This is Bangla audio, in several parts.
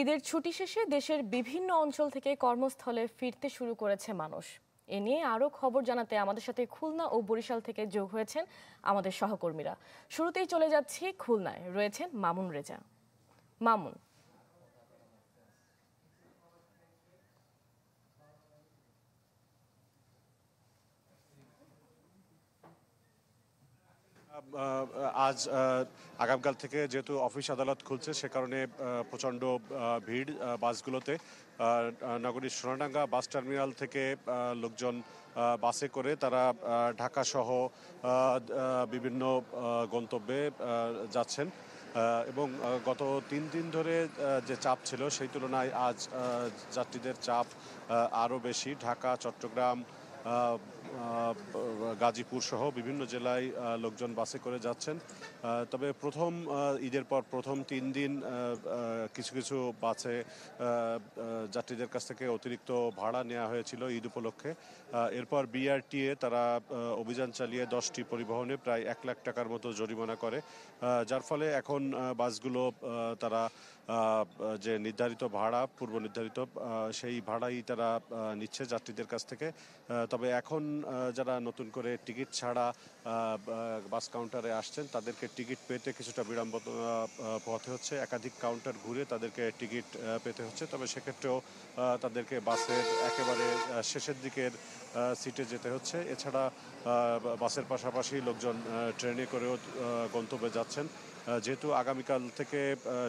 ঈদের ছুটি শেষে দেশের বিভিন্ন অঞ্চল থেকে কর্মস্থলে ফিরতে শুরু করেছে মানুষ। এ নিয়ে আরও খবর জানাতে আমাদের সাথে খুলনা ও বরিশাল থেকে যোগ হয়েছেন আমাদের সহকর্মীরা। শুরুতেই চলে যাচ্ছি খুলনায়, রয়েছেন মামুন রেজা। মামুন, আজ আগামীকাল থেকে যেহেতু অফিস আদালত খুলছে, সে কারণে প্রচণ্ড ভিড় বাসগুলোতে। নগরীর সোনাডাঙ্গা বাস টার্মিনাল থেকে লোকজন বাসে করে তারা ঢাকা সহ বিভিন্ন গন্তব্যে যাচ্ছেন এবং গত 3 দিন ধরে যে চাপ ছিল সেই তুলনায় আজ যাত্রীদের চাপ আরও বেশি। ঢাকা, চট্টগ্রাম, গাজীপুর সহ বিভিন্ন জেলায় লোকজন বাসে করে যাচ্ছেন। তবে ঈদের পর প্রথম 3 দিন কিছু কিছু বাসে যাত্রীদের কাছ থেকে অতিরিক্ত ভাড়া নেওয়া হয়েছিল ঈদ উপলক্ষে। এরপর বিআরটিএ তারা অভিযান চালিয়ে 10টি পরিবহনে প্রায় 1 লাখ টাকার মতো জরিমানা করে, যার ফলে এখন বাসগুলো তারা যে নির্ধারিত ভাড়া, পূর্ব নির্ধারিত সেই ভাড়াই তারা নিচ্ছে যাত্রীদের কাছ থেকে। তবে এখন যারা নতুন করে টিকিট ছাড়া বাস কাউন্টারে আসছেন তাদেরকে টিকিট পেতে কিছুটা বিড়ম্বনা পোহাতে হচ্ছে। একাধিক কাউন্টার ঘুরে তাদেরকে টিকিট পেতে হচ্ছে। তবে সেক্ষেত্রেও তাদেরকে বাসের একেবারে শেষের দিকের সিটে যেতে হচ্ছে। এছাড়া বাসের পাশাপাশি লোকজন ট্রেনে করেও গন্তব্যে যাচ্ছেন। যেহেতু আগামীকাল থেকে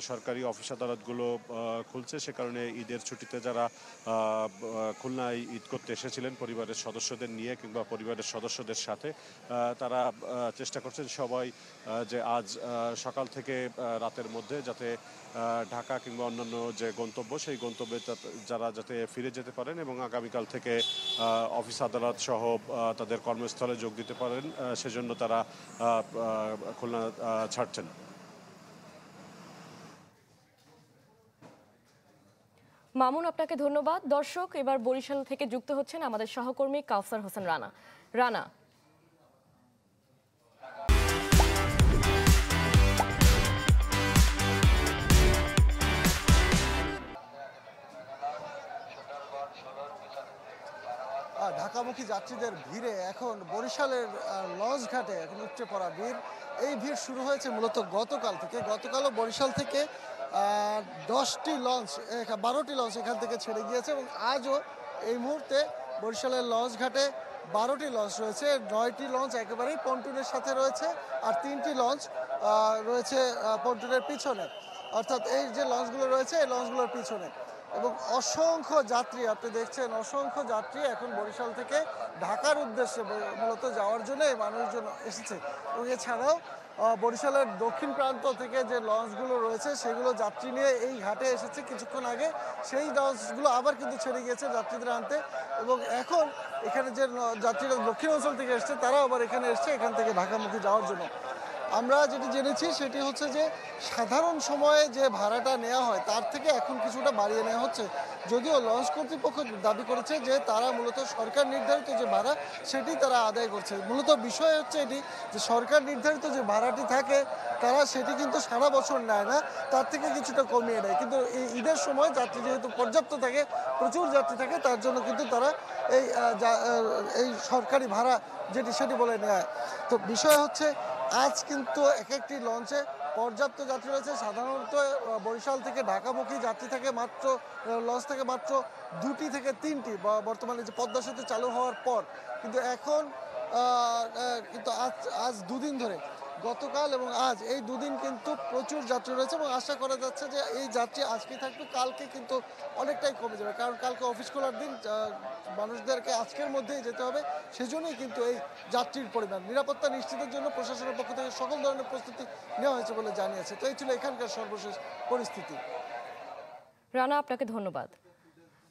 সরকারি অফিস আদালতগুলো খুলছে, সে কারণে ঈদের ছুটিতে যারা খুলনায় ঈদ করতে এসেছিলেন পরিবারের সদস্যদের নিয়ে কিংবা পরিবারের সদস্যদের সাথে, তারা চেষ্টা করছেন সবাই যে আজ সকাল থেকে রাতের মধ্যে যাতে ঢাকা কিংবা অন্যান্য যে গন্তব্য সেই গন্তব্যে যারা যাতে ফিরে যেতে পারেন এবং আগামীকাল থেকে অফিস আদালত সহ তাদের কর্মস্থলে যোগ দিতে পারেন, সেজন্য তারা খুলনা ছাড়ছেন। মামুন, আপনাকে ধন্যবাদ। দর্শক, এবার বরিশাল থেকে যুক্ত হচ্ছেন আমাদের সহকর্মী কাউসার হোসেন রানা। রানা, ঢাকামুখী যাত্রীদের ভিড়ে এখন বরিশালের লঞ্চ ঘাটে এখন উপচে পড়া ভিড়। এই ভিড় শুরু হয়েছে মূলত গতকাল থেকে। গতকালও বরিশাল থেকে 12টি লঞ্চ এখান থেকে ছেড়ে গিয়েছে এবং আজও এই মুহূর্তে বরিশালের লঞ্চ ঘাটে 12টি লঞ্চ রয়েছে। 9টি লঞ্চ একেবারেই পন্টুনের সাথে রয়েছে আর 3টি লঞ্চ রয়েছে পন্টুনের পিছনে, অর্থাৎ এই যে লঞ্চগুলো রয়েছে এই লঞ্চগুলোর পিছনে। এবং অসংখ্য যাত্রী, আপনি দেখছেন অসংখ্য যাত্রী এখন বরিশাল থেকে ঢাকার উদ্দেশ্যে মূলত যাওয়ার জন্য এই মানুষজন এসেছে। এবং এছাড়াও বরিশালের দক্ষিণ প্রান্ত থেকে যে লঞ্চগুলো রয়েছে সেগুলো যাত্রী নিয়ে এই ঘাটে এসেছে কিছুক্ষণ আগে। সেই লঞ্চগুলো আবার কিন্তু ছেড়ে গিয়েছে যাত্রীদের আনতে এবং এখন এখানে যে যাত্রীরা দক্ষিণ অঞ্চল থেকে এসছে তারাও আবার এখানে এসছে এখান থেকে ঢাকামুখী যাওয়ার জন্য। আমরা যেটি জেনেছি সেটি হচ্ছে যে সাধারণ সময়ে যে ভাড়াটা নেওয়া হয় তার থেকে এখন কিছুটা বাড়িয়ে নেওয়া হচ্ছে, যদিও লঞ্চ কর্তৃপক্ষ দাবি করেছে যে তারা মূলত সরকার নির্ধারিত যে ভাড়া সেটি তারা আদায় করছে। মূলত বিষয় হচ্ছে এটি যে সরকার নির্ধারিত যে ভাড়াটি থাকে তারা সেটি কিন্তু সারা বছর নেয় না, তার থেকে কিছুটা কমিয়ে নেয়। কিন্তু এই ঈদের সময় যাত্রী যেহেতু পর্যাপ্ত থাকে, প্রচুর যাত্রী থাকে, তার জন্য কিন্তু তারা এই সরকারি ভাড়া সেটি বলে নেয়। তো বিষয় হচ্ছে আজ কিন্তু একটি লঞ্চে পর্যাপ্ত যাত্রী রয়েছে। সাধারণত বরিশাল থেকে ঢাকামুখী যাত্রী থাকে লঞ্চ থেকে মাত্র 2টি থেকে 3টি বর্তমানে যে পদ্মা সেতু চালু হওয়ার পর। কিন্তু এখন আজ 2 দিন ধরে, গতকাল এবং আজ, এই 2 দিন কিন্তু প্রচুর যাত্রী রয়েছে এবং আশা করা যাচ্ছে যে এই যাত্রী আজকে থাকবে, কালকে কিন্তু অনেকটাই কমে যাবে, কারণ কালকে অফিস খোলার দিন, মানুষদেরকে আজকের মধ্যেই যেতে হবে। সেজন্যই কিন্তু এই যাত্রীর পরিমাণ। নিরাপত্তা নিশ্চিতের জন্য প্রশাসনের পক্ষ থেকে সকল ধরনের প্রস্তুতি নেওয়া হয়েছে বলে জানিয়েছে। তো এই ছিল এখানকার সর্বশেষ পরিস্থিতি। রানা, আপনাকে ধন্যবাদ।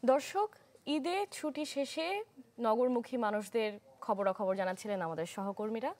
দর্শক, ঈদে ছুটি শেষে নগরমুখী মানুষদের খবরাখবর জানাচ্ছিলেন আমাদের সহকর্মীরা।